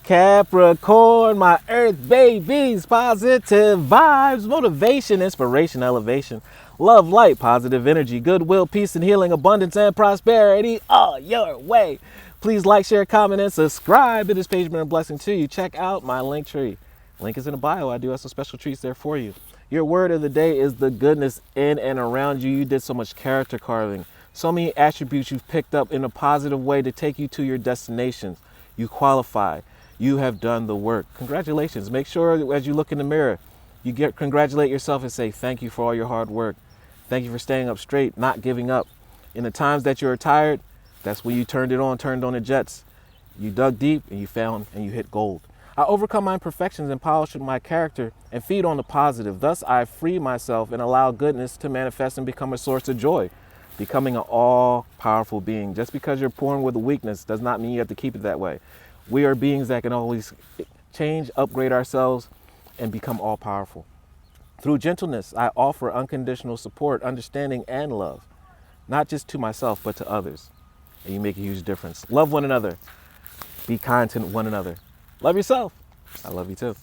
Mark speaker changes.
Speaker 1: Capricorn, my earth babies, positive vibes, motivation, inspiration, elevation, love, light, positive energy, goodwill, peace and healing, abundance and prosperity all your way. Please like, share, comment, and subscribe. It has page been a blessing to you. Check out my LinkTree. Link is in the bio. I do have some special treats there for you. Your word of the day is the goodness in and around you. You did so much character carving, so many attributes you've picked up in a positive way to take you to your destinations. You qualify. You have done the work. Congratulations. Make sure as you look in the mirror, you congratulate yourself and say, thank you for all your hard work. Thank you for staying up straight, not giving up. In the times that you're tired, that's when you turned on the jets. You dug deep and you found and you hit gold. I overcome my imperfections and polish my character and feed on the positive. Thus, I free myself and allow goodness to manifest and become a source of joy, becoming an all-powerful being. Just because you're born with a weakness does not mean you have to keep it that way. We are beings that can always change, upgrade ourselves, and become all-powerful. Through gentleness, I offer unconditional support, understanding, and love, not just to myself, but to others. And you make a huge difference. Love one another. Be kind to one another. Love yourself. I love you too.